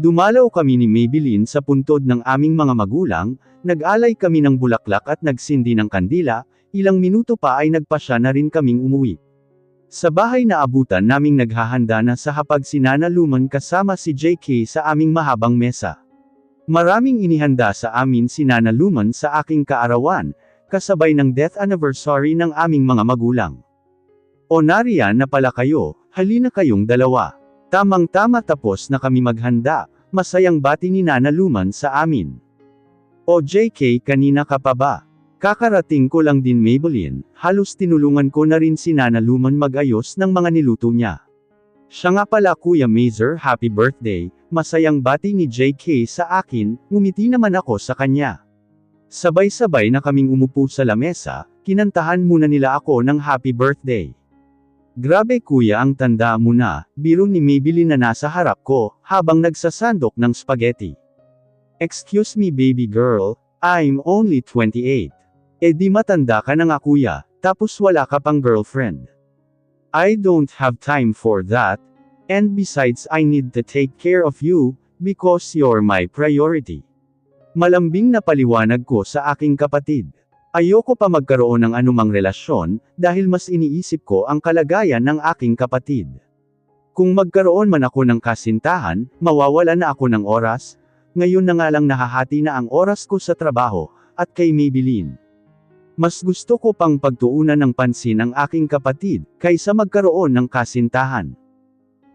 Dumalaw kami ni Maybelline sa puntod ng aming mga magulang, nag-alay kami ng bulaklak at nagsindi ng kandila, ilang minuto pa ay nagpasya na rin kaming umuwi. Sa bahay na abutan naming naghahanda na sa hapag si Nana Luman kasama si JK sa aming mahabang mesa. Maraming inihanda sa amin si Nana Luman sa aking kaarawan, kasabay ng death anniversary ng aming mga magulang. O nariyan na pala kayo, halina kayong dalawa. Tamang-tama tapos na kami maghanda, masayang bati ni Nana Luman sa amin. O JK kanina ka pa ba? Kakarating ko lang din Maybelline, halos tinulungan ko na rin si Nana Luman mag-ayos ng mga niluto niya. Siya nga pala Kuya Mazer, happy birthday, masayang bati ni JK sa akin, ngumiti naman ako sa kanya. Sabay-sabay na kaming umupo sa lamesa, kinantahan muna nila ako ng happy birthday. Grabe kuya ang tanda mo na, biro ni Maybelline na nasa harap ko, habang nagsasandok ng spaghetti. Excuse me baby girl, I'm only 28. Eh di matanda ka na nga kuya, tapos wala ka pang girlfriend. I don't have time for that, and besides I need to take care of you, because you're my priority. Malambing na paliwanag ko sa aking kapatid. Ayoko pa magkaroon ng anumang relasyon, dahil mas iniisip ko ang kalagayan ng aking kapatid. Kung magkaroon man ako ng kasintahan, mawawala na ako ng oras, ngayon na nga lang nahahati na ang oras ko sa trabaho, at kay Maybelline. Mas gusto ko pang pagtuunan ng pansin ang aking kapatid, kaysa magkaroon ng kasintahan.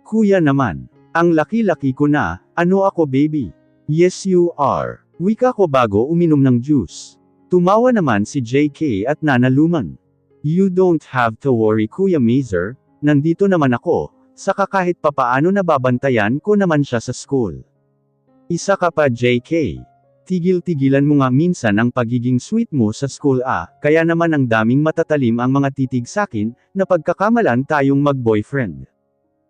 Kuya naman, ang laki-laki ko na, ano ako baby? Yes you are. Wika ko bago uminom ng juice. Tumawa naman si JK at Nana Luman. You don't have to worry Kuya Mazer, nandito naman ako, saka kahit papaano nababantayan ko naman siya sa school. Isa ka pa JK. Tigil-tigilan mo nga minsan ang pagiging sweet mo sa school kaya naman ang daming matatalim ang mga titig sakin, na pagkakamalan tayong mag-boyfriend.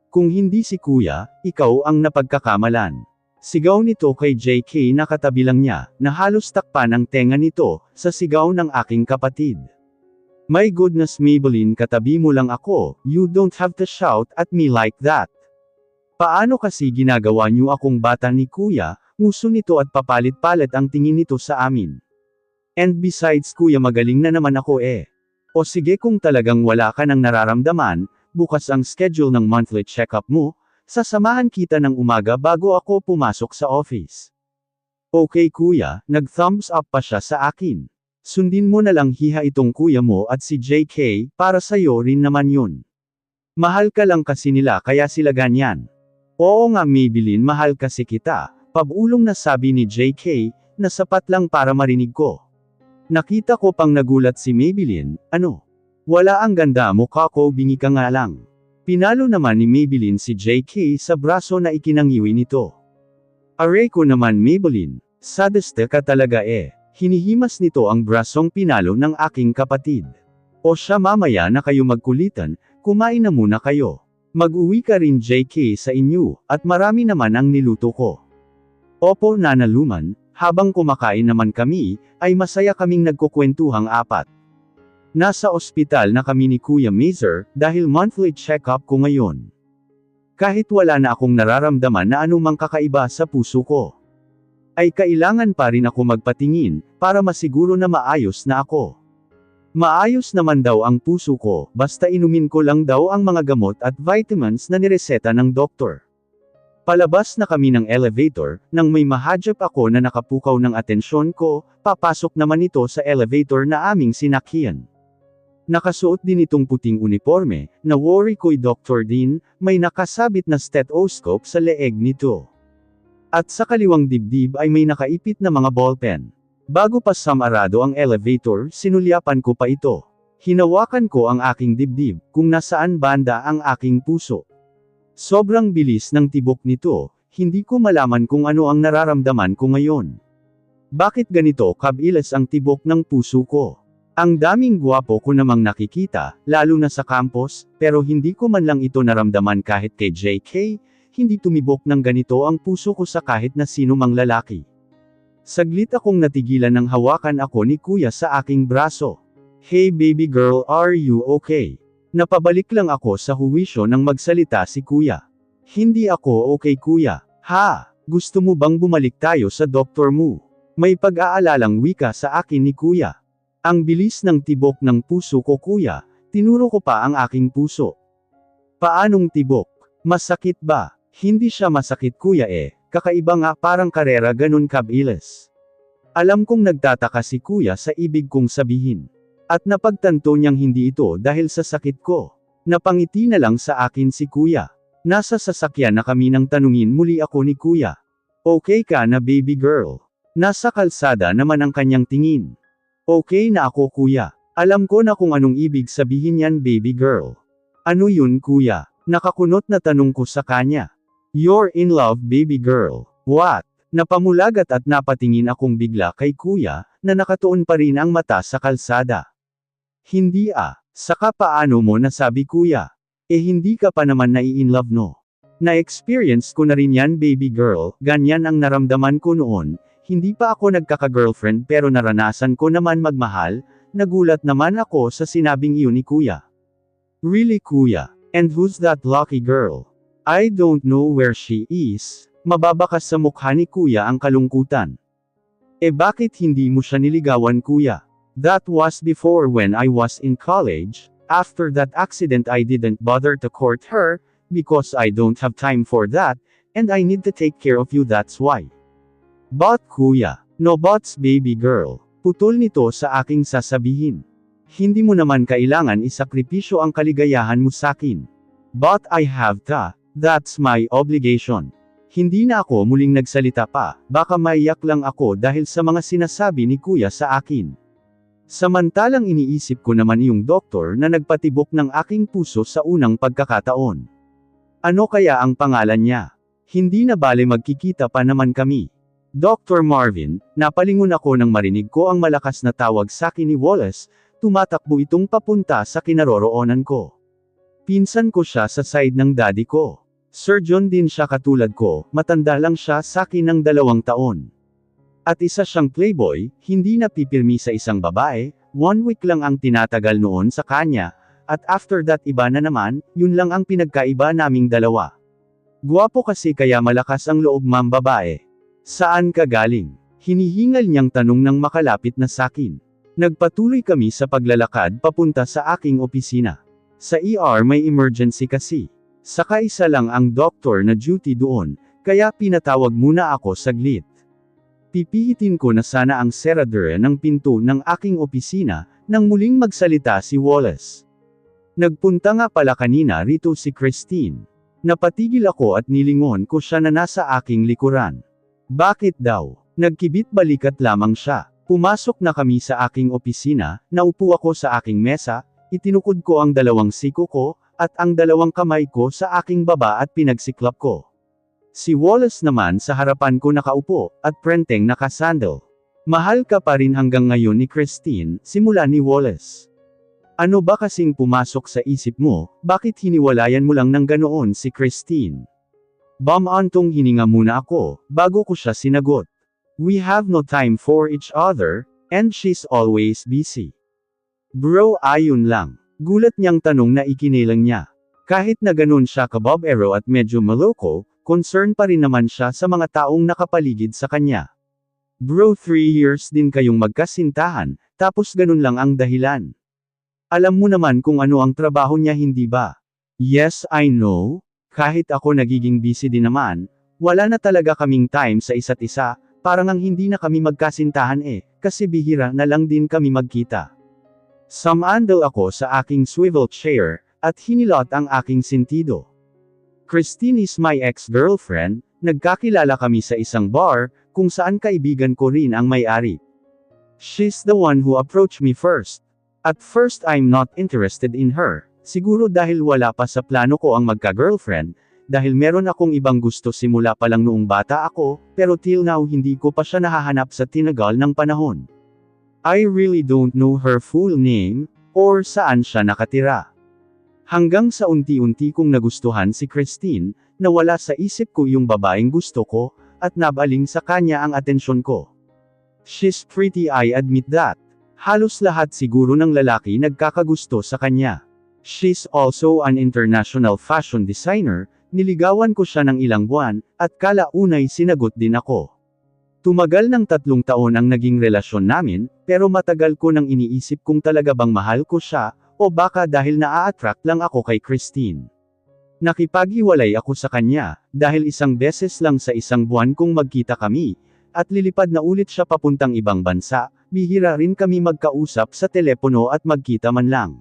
Kung hindi si kuya, ikaw ang napagkakamalan. Sigaw nito kay JK na katabi lang niya, na halos takpan ang tenga nito, sa sigaw ng aking kapatid. My goodness Maybelline katabi mo lang ako, you don't have to shout at me like that. Paano kasi ginagawa niyo akong bata ni kuya? Nguso nito at papalit-palit ang tingin nito sa amin. And besides kuya magaling na naman ako O sige kung talagang wala ka nang nararamdaman, bukas ang schedule ng monthly check-up mo, sasamahan kita ng umaga bago ako pumasok sa office. Okay kuya, nag-thumbs up pa siya sa akin. Sundin mo na lang hiha itong kuya mo at si JK, para sa'yo rin naman yun. Mahal ka lang kasi nila kaya sila ganyan. Oo nga Maybelline mahal kasi kita. Pabulong na sabi ni JK, na sapat lang para marinig ko. Nakita ko pang nagulat si Maybelline, ano? Wala ang ganda mo kako bingi ka nga lang. Pinalo naman ni Maybelline si JK sa braso na ikinangiwi nito. Aray ko naman Maybelline, sadiste ka talaga Hinihimas nito ang brasong pinalo ng aking kapatid. O siya mamaya na kayo magkulitan, kumain na muna kayo. Mag-uwi ka rin JK sa inyo, at marami naman ang niluto ko. Opo Nana Luman, habang kumakain naman kami, ay masaya kaming nagkukwentuhang apat. Nasa ospital na kami ni Kuya Mazer, dahil monthly check-up ko ngayon. Kahit wala na akong nararamdaman na anumang kakaiba sa puso ko, ay kailangan pa rin ako magpatingin, para masiguro na maayos na ako. Maayos naman daw ang puso ko, basta inumin ko lang daw ang mga gamot at vitamins na nireseta ng doktor. Palabas na kami ng elevator, nang may mahadjap ako na nakapukaw ng atensyon ko, papasok naman ito sa elevator na aming sinakyan. Nakasuot din itong puting uniforme, na worry ko'y Dr. Dean, may nakasabit na stethoscope sa leeg nito. At sa kaliwang dibdib ay may nakaipit na mga ballpen. Bago pa samarado ang elevator, sinulyapan ko pa ito. Hinawakan ko ang aking dibdib, kung nasaan banda ang aking puso. Sobrang bilis ng tibok nito, hindi ko malaman kung ano ang nararamdaman ko ngayon. Bakit ganito kabilis ang tibok ng puso ko? Ang daming gwapo ko namang nakikita, lalo na sa campus, pero hindi ko man lang ito naramdaman kahit kay JK, hindi tumibok ng ganito ang puso ko sa kahit na sino mang lalaki. Saglit akong natigilan ng hawakan ako ni kuya sa aking braso. Hey baby girl, are you okay? Napabalik lang ako sa huwisyo nang magsalita si kuya. Hindi ako okay kuya. Ha? Gusto mo bang bumalik tayo sa doktor mo? May pag-aalalang wika sa akin ni kuya. Ang bilis ng tibok ng puso ko kuya, tinuro ko pa ang aking puso. Paanong tibok? Masakit ba? Hindi siya masakit kuya kakaiba nga parang karera ganun kabilis. Alam kong nagtataka si kuya sa ibig kong sabihin. At napagtanto niyang hindi ito dahil sa sakit ko. Napangiti na lang sa akin si kuya. Nasa sasakyan na kami nang tanungin muli ako ni kuya. Okay ka na baby girl? Nasa kalsada naman ang kanyang tingin. Okay na ako kuya. Alam ko na kung anong ibig sabihin yan baby girl. Ano yun kuya? Nakakunot na tanong ko sa kanya. You're in love baby girl. What? Napamulagat at napatingin akong bigla kay kuya, na nakatuon pa rin ang mata sa kalsada. Hindi saka paano mo nasabi kuya? Hindi ka pa naman nai-inlove no? Na-experience ko na rin yan baby girl, ganyan ang naramdaman ko noon, hindi pa ako nagkaka-girlfriend pero naranasan ko naman magmahal, nagulat naman ako sa sinabing iyon ni kuya. Really kuya? And who's that lucky girl? I don't know where she is. Mababakas sa mukha ni kuya ang kalungkutan. Bakit hindi mo siya niligawan kuya? That was before when I was in college. After that accident I didn't bother to court her, because I don't have time for that, and I need to take care of you that's why. But kuya, no buts baby girl, putol nito sa aking sasabihin. Hindi mo naman kailangan isakripisyo ang kaligayahan mo sakin. But I have to, that's my obligation. Hindi na ako muling nagsalita pa, baka maiyak lang ako dahil sa mga sinasabi ni kuya sa akin. Samantalang iniisip ko naman yung doktor na nagpatibok ng aking puso sa unang pagkakataon. Ano kaya ang pangalan niya? Hindi na bale magkikita pa naman kami. Dr. Marvin, napalingon ako nang marinig ko ang malakas na tawag sa akin ni Wallace, tumatakbo itong papunta sa kinaroroonan ko. Pinsan ko siya sa side ng daddy ko. Surgeon din siya katulad ko, matanda lang siya sa akin ng 2 taon. At isa siyang playboy, hindi napipirmi sa isang babae, 1 week lang ang tinatagal noon sa kanya, at after that iba na naman, yun lang ang pinagkaiba naming dalawa. Guwapo kasi kaya malakas ang loob ma'am babae. Saan ka galing? Hinihingal niyang tanong ng makalapit na sakin. Nagpatuloy kami sa paglalakad papunta sa aking opisina. Sa ER may emergency kasi. Saka isa lang ang doktor na duty doon, kaya pinatawag muna ako saglit. Pipihitin ko na sana ang seradura ng pinto ng aking opisina, nang muling magsalita si Wallace. Nagpunta nga pala kanina rito si Christine. Napatigil ako at nilingon ko siya na nasa aking likuran. Bakit daw? Nagkibit balikat lamang siya. Pumasok na kami sa aking opisina, naupo ako sa aking mesa, itinukod ko ang 2 siko ko, at ang 2 kamay ko sa aking baba at pinagsiklap ko. Si Wallace naman sa harapan ko nakaupo, at prenteng nakasandal. Mahal ka pa rin hanggang ngayon ni Christine, simula ni Wallace. Ano ba kasing pumasok sa isip mo, bakit hiniwalayan mo lang ng ganoon si Christine? Bamantong hininga muna ako, bago ko siya sinagot. We have no time for each other, and she's always busy. Bro ayun lang. Gulat niyang tanong na ikinilang niya. Kahit na ganun siya kababero at medyo maloko, concern pa rin naman siya sa mga taong nakapaligid sa kanya. Bro 3 years din kayong magkasintahan, tapos ganun lang ang dahilan. Alam mo naman kung ano ang trabaho niya hindi ba? Yes I know, kahit ako nagiging busy din naman, wala na talaga kaming time sa isa't isa, parang ang hindi na kami magkasintahan kasi bihira na lang din kami magkita. Sumandal ako sa aking swivel chair, at hinilot ang aking sentido. Christine is my ex-girlfriend, nagkakilala kami sa isang bar, kung saan kaibigan ko rin ang may-ari. She's the one who approached me first. At first I'm not interested in her, siguro dahil wala pa sa plano ko ang magka-girlfriend, dahil meron akong ibang gusto simula pa lang noong bata ako, pero till now hindi ko pa siya nahahanap sa tinagal ng panahon. I really don't know her full name, or saan siya nakatira. Hanggang sa unti-unti kong nagustuhan si Christine, nawala sa isip ko yung babaeng gusto ko, at nabaling sa kanya ang atensyon ko. She's pretty I admit that. Halos lahat siguro ng lalaki nagkakagusto sa kanya. She's also an international fashion designer, Niligawan ko siya ng ilang buwan, at kalaunay sinagot din ako. Tumagal ng 3 taon ang naging relasyon namin, pero matagal ko nang iniisip kung talaga bang mahal ko siya, o baka dahil naa-attract lang ako kay Christine. Nakipaghiwalay ako sa kanya, dahil isang beses lang sa isang buwan kung magkita kami, at lilipad na ulit siya papuntang ibang bansa, bihira rin kami magkausap sa telepono at magkita man lang.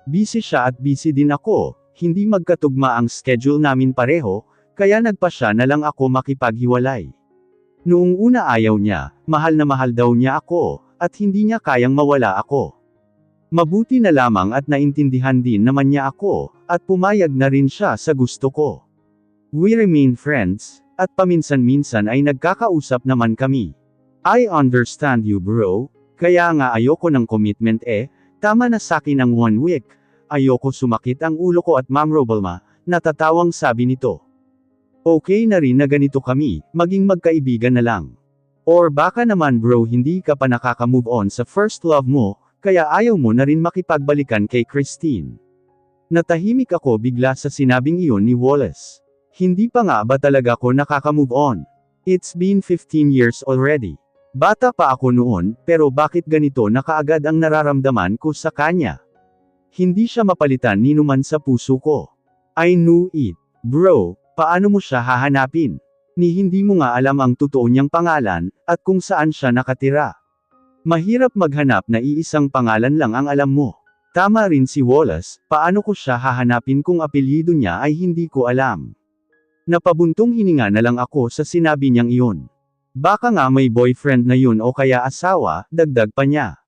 Busy siya at busy din ako, hindi magkatugma ang schedule namin pareho, kaya nagpa siya na lang ako makipaghiwalay. Noong una ayaw niya, mahal na mahal daw niya ako, at hindi niya kayang mawala ako. Mabuti na lamang at naintindihan din naman niya ako, at pumayag na rin siya sa gusto ko. We remain friends, at paminsan-minsan ay nagkakausap naman kami. I understand you bro, kaya nga ayoko ng commitment tama na sakin ang 1 week, ayoko sumakit ang ulo ko at mamroblema, natatawang sabi nito. Okay na rin na ganito kami, maging magkaibigan na lang. Or baka naman bro hindi ka pa nakaka-move on sa first love mo, kaya ayaw mo na rin makipagbalikan kay Christine. Natahimik ako bigla sa sinabing iyon ni Wallace. Hindi pa nga ba talaga ako nakaka-move on? It's been 15 years already. Bata pa ako noon, pero bakit ganito na kaagad ang nararamdaman ko sa kanya? Hindi siya mapalitan ni numan sa puso ko. I knew it. Bro, paano mo siya hahanapin? Ni hindi mo nga alam ang totoo niyang pangalan, at kung saan siya nakatira. Mahirap maghanap na iisang pangalan lang ang alam mo. Tama rin si Wallace, paano ko siya hahanapin kung apelyido niya ay hindi ko alam. Napabuntong hininga na lang ako sa sinabi niyang iyon. Baka nga may boyfriend na yun o kaya asawa, dagdag pa niya.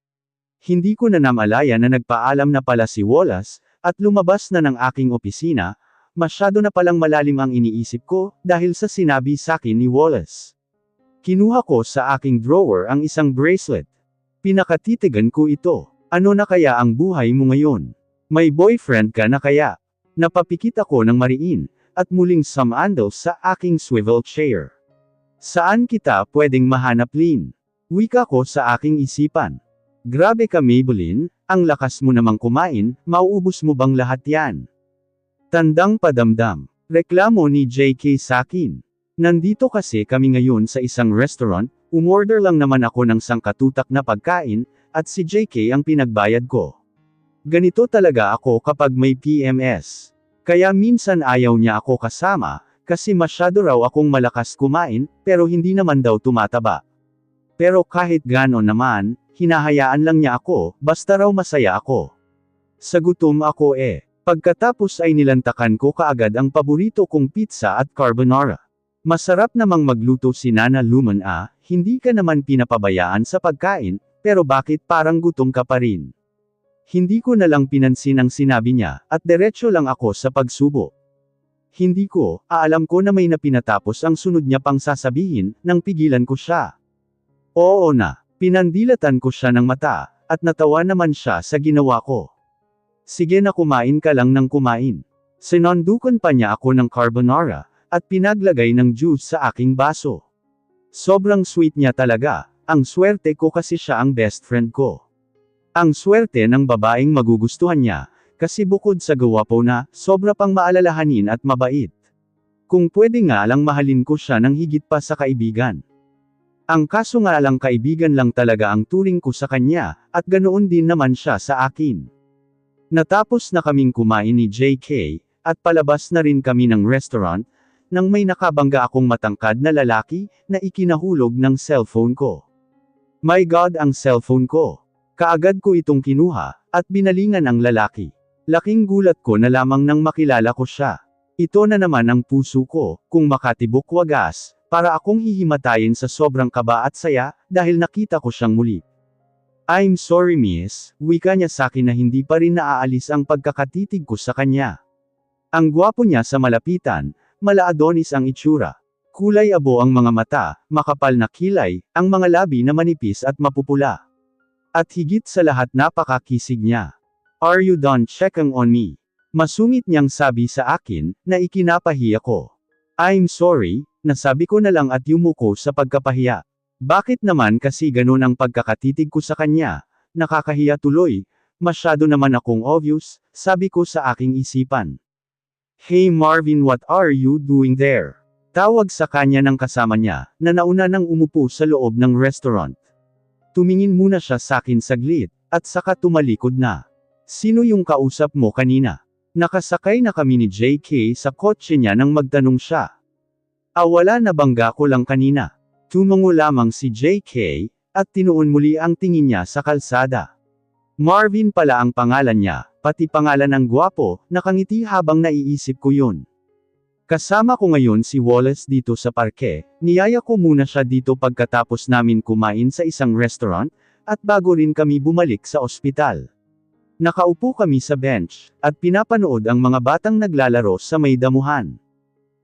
Hindi ko na namalaya na nagpaalam na pala si Wallace, at lumabas na ng aking opisina, masyado na palang malalim ang iniisip ko, dahil sa sinabi sakin ni Wallace. Kinuha ko sa aking drawer ang isang bracelet. Pinakatitigan ko ito. Ano na kaya ang buhay mo ngayon? May boyfriend ka na kaya? Napapikit ako ng mariin, at muling sumandal sa aking swivel chair. Saan kita pwedeng mahanap Lin? Wika ko sa aking isipan. Grabe ka Maybelline, ang lakas mo namang kumain, mauubos mo bang lahat yan? Tandang padamdam. Reklamo ni JK sakin. Nandito kasi kami ngayon sa isang restaurant, umorder lang naman ako ng sangkatutak na pagkain, at si JK ang pinagbayad ko. Ganito talaga ako kapag may PMS. Kaya minsan ayaw niya ako kasama, kasi masyado raw akong malakas kumain, pero hindi naman daw tumataba. Pero kahit ganon naman, hinahayaan lang niya ako, basta raw masaya ako. Sa gutom ako Pagkatapos ay nilantakan ko kaagad ang paborito kong pizza at carbonara. Masarap namang magluto si Nana Luman hindi ka naman pinapabayaan sa pagkain, pero bakit parang gutom ka pa rin? Hindi ko na lang pinansin ang sinabi niya, at diretso lang ako sa pagsubo. Hindi ko, alam ko na may napinatapos ang sunod niya pang sasabihin, nang pigilan ko siya. Oo na, pinandilatan ko siya ng mata, at natawa naman siya sa ginawa ko. Sige na kumain ka lang ng kumain. Sinondukan pa niya ako ng carbonara, at pinaglagay ng juice sa aking baso. Sobrang sweet niya talaga, ang swerte ko kasi siya ang best friend ko. Ang swerte ng babaeng magugustuhan niya, kasi bukod sa gwapo na, sobra pang maalalahanin at mabait. Kung pwede nga lang mahalin ko siya ng higit pa sa kaibigan. Ang kaso nga lang kaibigan lang talaga ang turing ko sa kanya, at ganoon din naman siya sa akin. Natapos na kaming kumain ni JK, at palabas na rin kami ng restaurant, nang may nakabangga akong matangkad na lalaki, na ikinahulog ng cellphone ko. My God ang cellphone ko. Kaagad ko itong kinuha, at binalingan ang lalaki. Laking gulat ko na lamang nang makilala ko siya. Ito na naman ang puso ko, kung makatibok wagas, para akong hihimatayin sa sobrang kaba at saya, dahil nakita ko siyang muli. I'm sorry miss, wika niya sakin na hindi pa rin naaalis ang pagkakatitig ko sa kanya. Ang gwapo niya sa malapitan, mala-Adonis ang itsura. Kulay abo ang mga mata, makapal na kilay, ang mga labi na manipis at mapupula. At higit sa lahat napakakisig niya. Are you done checking on me? Masungit niyang sabi sa akin, na ikinapahiya ko. I'm sorry, nasabi ko na lang at yumuko sa pagkapahiya. Bakit naman kasi ganun ang pagkakatitig ko sa kanya, nakakahiya tuloy, masyado naman akong obvious, sabi ko sa aking isipan. Hey Marvin, what are you doing there? Tawag sa kanya ng kasama niya, na nauna nang umupo sa loob ng restaurant. Tumingin muna siya sakin saglit, at saka tumalikod na. Sino yung kausap mo kanina? Nakasakay na kami ni JK sa kotse niya nang magtanong siya. Wala, nabangga ko lang kanina. Tumango lamang si JK, at tinuon muli ang tingin niya sa kalsada. Marvin pala ang pangalan niya, pati pangalan ng gwapo, nakangiti habang naiisip ko yun. Kasama ko ngayon si Wallace dito sa parke, niyaya ko muna siya dito pagkatapos namin kumain sa isang restaurant, at bago rin kami bumalik sa ospital. Nakaupo kami sa bench, at pinapanood ang mga batang naglalaro sa may damuhan.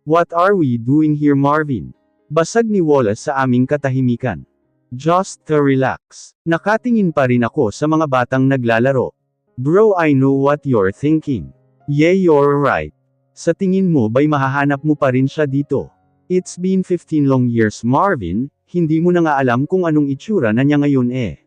What are we doing here, Marvin? Basag ni Wallace sa aming katahimikan. Just to relax. Nakatingin pa rin ako sa mga batang naglalaro. Bro, I know what you're thinking. Yeah, you're right. Sa tingin mo ba'y mahahanap mo pa rin siya dito? It's been 15 long years, Marvin, hindi mo na nga alam kung anong itsura na niya ngayon eh.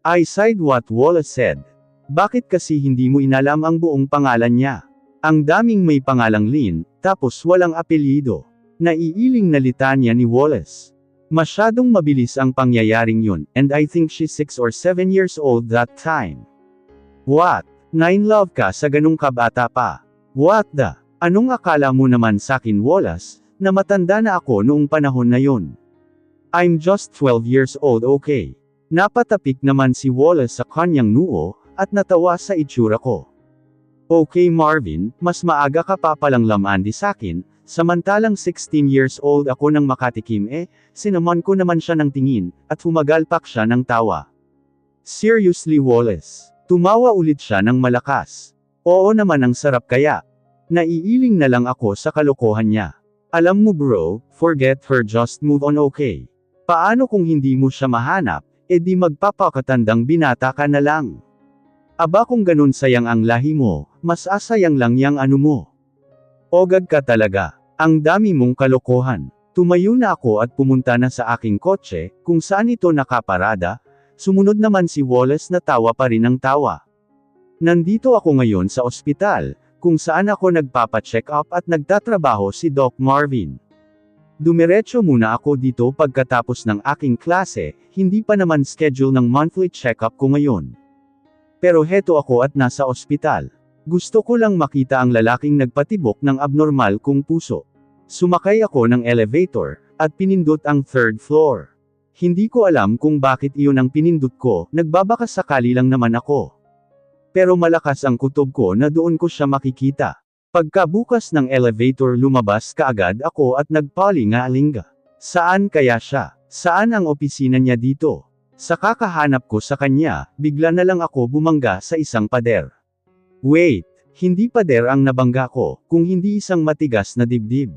I sighed what Wallace said. Bakit kasi hindi mo inalam ang buong pangalan niya? Ang daming may pangalang Lynn, tapos walang apelyido. Naiiling na litanya ni Wallace. Masyadong mabilis ang pangyayaring yun, and I think she's 6 or 7 years old that time. What? 9 love ka sa ganung kabata pa? What the? Anong akala mo naman sakin, Wallace, na matanda na ako noong panahon na yun? I'm just 12 years old, okay? Napatapik naman si Wallace sa kanyang noo, at natawa sa itsura ko. Okay Marvin, mas maaga ka pa palang lamandi sakin, samantalang 16 years old ako nang makatikim sinamon ko naman siya ng tingin, at humagalpak siya ng tawa. Seriously Wallace? Tumawa ulit siya ng malakas. Oo naman, ang sarap kaya. Naiiling na lang ako sa kalokohan niya. Alam mo bro, forget her, just move on, okay? Paano kung hindi mo siya mahanap, di magpapakatandang binata ka na lang. Aba kung ganun sayang ang lahi mo, mas asayang lang yang ano mo. Ogag ka talaga. Ang dami mong kalokohan. Tumayo na ako at pumunta na sa aking kotse, kung saan ito nakaparada. Sumunod naman si Wallace na tawa pa rin ng tawa. Nandito ako ngayon sa ospital, kung saan ako nagpapa-check up at nagtatrabaho si Doc Marvin. Dumiretso muna ako dito pagkatapos ng aking klase, hindi pa naman schedule ng monthly check-up ko ngayon. Pero heto ako at nasa ospital. Gusto ko lang makita ang lalaking nagpatibok ng abnormal kong puso. Sumakay ako ng elevator, at pinindot ang 3rd floor. Hindi ko alam kung bakit iyon ang pinindot ko, nagbabaka sakali lang naman ako. Pero malakas ang kutob ko na doon ko siya makikita. Pagkabukas ng elevator, lumabas kaagad ako at nagpalingalinga. Saan kaya siya? Saan ang opisina niya dito? Sa kakahanap ko sa kanya, bigla na lang ako bumangga sa isang pader. Wait, hindi pader ang nabangga ko, kung hindi isang matigas na dibdib.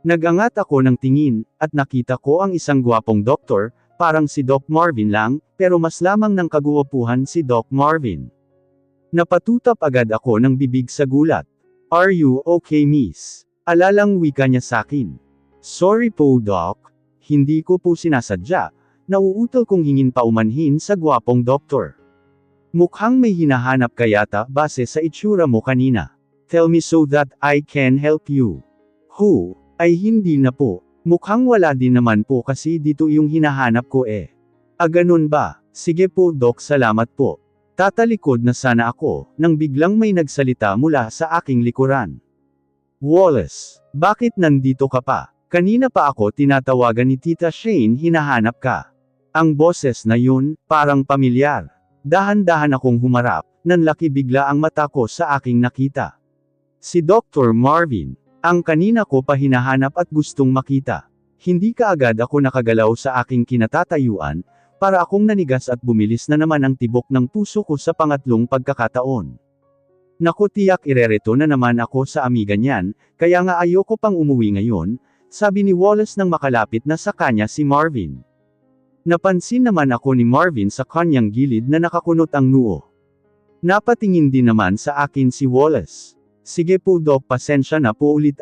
Nagangat ako ng tingin, at nakita ko ang isang gwapong doktor, parang si Doc Marvin lang, pero mas lamang ng kagwapuhan si Doc Marvin. Napatutap agad ako ng bibig sa gulat. Are you okay, miss? Alalang wika niya sakin. Sorry po, Doc. Hindi ko po sinasadya. Nauutal kong hingin paumanhin sa gwapong doktor. Mukhang may hinahanap ka yata base sa itsura mo kanina. Tell me so that I can help you. Who? Ay hindi na po. Mukhang wala din naman po kasi dito yung hinahanap ko eh. Ganun ba? Sige po Doc, salamat po. Tatalikod na sana ako, nang biglang may nagsalita mula sa aking likuran. Wallace, bakit nandito ka pa? Kanina pa ako tinatawagan ni Tita Shane, hinahanap ka. Ang boses na yun, parang pamilyar. Dahan-dahan akong humarap, nanlaki bigla ang mata ko sa aking nakita. Si Dr. Marvin, ang kanina ko pa hinahanap at gustong makita. Hindi kaagad ako nakagalaw sa aking kinatatayuan, para akong nanigas at bumilis na naman ang tibok ng puso ko sa pangatlong pagkakataon. Naku, tiyak irereto na naman ako sa amiga niyan, kaya nga ayoko pang umuwi ngayon, sabi ni Wallace nang makalapit na sa kanya si Marvin. Napansin naman ako ni Marvin sa kanyang gilid na nakakunot ang noo. Napatingin din naman sa akin si Wallace. Sige po Doc, pasensya na po ulit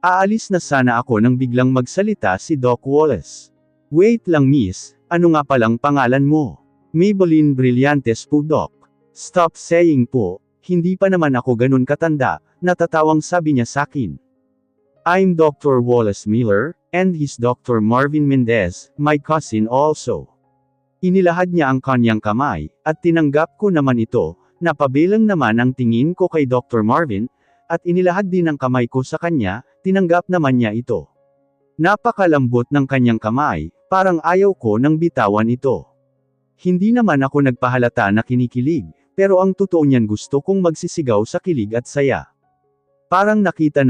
Aalis na sana ako nang biglang magsalita si Doc Wallace. Wait lang miss, ano nga palang pangalan mo? Maybelline Brillantes po Doc. Stop saying po, Hindi pa naman ako ganun katanda, natatawang sabi niya sakin. I'm Dr. Wallace Miller, and he's Dr. Marvin Mendez, my cousin also. Inilahad niya ang kanyang kamay, at tinanggap ko naman ito, napabilang naman ang tingin ko kay Dr. Marvin, at inilahad din ang kamay ko sa kanya, tinanggap naman niya ito. Napakalambot ng kanyang kamay, parang ayaw ko nang bitawan ito. Hindi naman ako nagpahalata na kinikilig, pero ang totoo niyan gusto kong magsisigaw sa kilig at saya. Parang nakita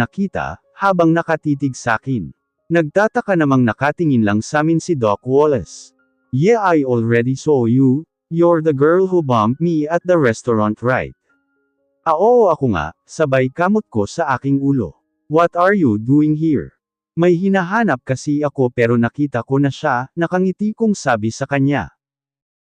habang nakatitig sakin. Nagtataka namang nakatingin lang samin si Doc Wallace. Yeah, I already saw you, you're the girl who bumped me at the restaurant, right? Oo, ako nga, sabay kamot ko sa aking ulo. What are you doing here? May hinahanap kasi ako pero nakita ko na siya, nakangiti kong sabi sa kanya.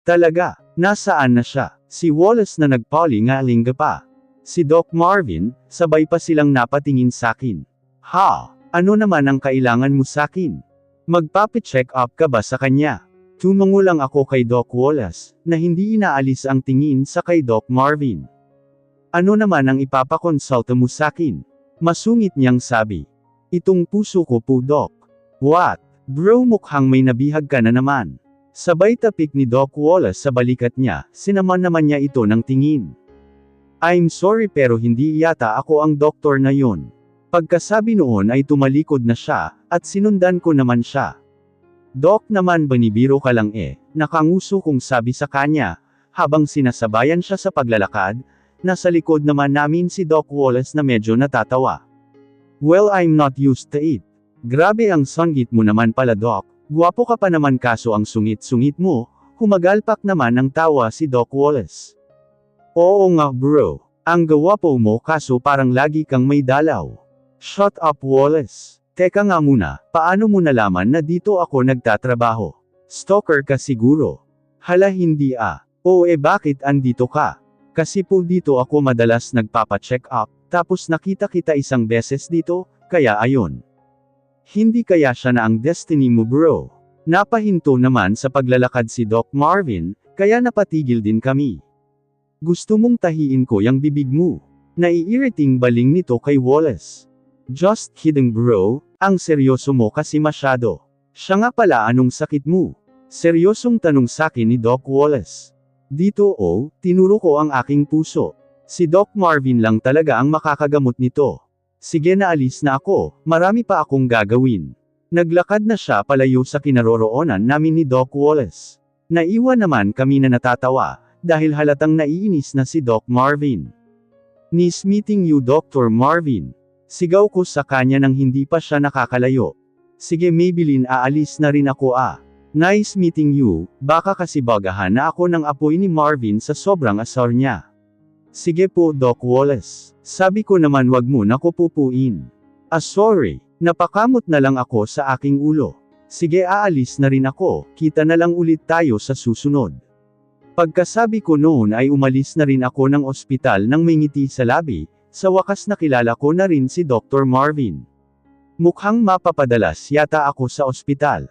Talaga, nasaan na siya? Si Wallace na nagpalingalinga pa. Si Doc Marvin, sabay pa silang napatingin sakin. Ha? Ano naman ang kailangan mo sakin? Magpapi-check up ka ba sa kanya? Tumango lang ako kay Doc Wallace, na hindi inaalis ang tingin sa kay Doc Marvin. Ano naman ang ipapakonsulta mo sakin? Masungit niyang sabi. Itong puso ko po, Doc. What? Bro, mukhang may nabihag ka na naman. Sabay tapik ni Doc Wallace sa balikat niya, sinaman naman niya ito ng tingin. I'm sorry pero hindi yata ako ang doktor na yon. Pagkasabi noon ay tumalikod na siya, at sinundan ko naman siya. Doc naman banibiro ka lang nakanguso kong sabi sa kanya, habang sinasabayan siya sa paglalakad, nasa likod naman namin si Doc Wallace na medyo natatawa. Well, I'm not used to it. Grabe ang sanggit mo naman pala, Doc. Guwapo ka pa naman kaso ang sungit-sungit mo, humagalpak naman ng tawa si Doc Wallace. Oo nga bro, ang gawapo mo kaso parang lagi kang may dalaw. Shut up Wallace. Teka nga muna, paano mo nalaman na dito ako nagtatrabaho? Stalker ka siguro. Hala hindi O bakit andito ka? Kasi po dito ako madalas nagpapa-check up, tapos nakita kita isang beses dito, kaya ayon. Hindi kaya siya na ang destiny mo bro. Napahinto naman sa paglalakad si Doc Marvin, kaya napatigil din kami. Gusto mong tahiin ko yung bibig mo. Naiiriting baling nito kay Wallace. Just kidding bro, ang seryoso mo kasi masyado. Siya nga pala anong sakit mo? Seryosong tanong sakin ni Doc Wallace. Dito tinuro ko ang aking puso. Si Doc Marvin lang talaga ang makakagamot nito. Sige na alis na ako, marami pa akong gagawin. Naglakad na siya palayo sa kinaroroonan namin ni Doc Wallace. Naiwan naman kami na natatawa, dahil halatang naiinis na si Doc Marvin. Nice meeting you Dr. Marvin. Sigaw ko sa kanya nang hindi pa siya nakakalayo. Sige Maybelline aalis na rin ako Nice meeting you, baka kasi bagahan na ako ng apoy ni Marvin sa sobrang asar niya. Sige po Doc Wallace. Sabi ko naman wag mo na ko pupuin. Sorry, napakamot na lang ako sa aking ulo. Sige aalis na rin ako, kita na lang ulit tayo sa susunod. Pagkasabi ko noon ay umalis na rin ako ng ospital nang may ngiti sa labi, sa wakas nakilala ko na rin si Dr. Marvin. Mukhang mapapadalas yata ako sa ospital.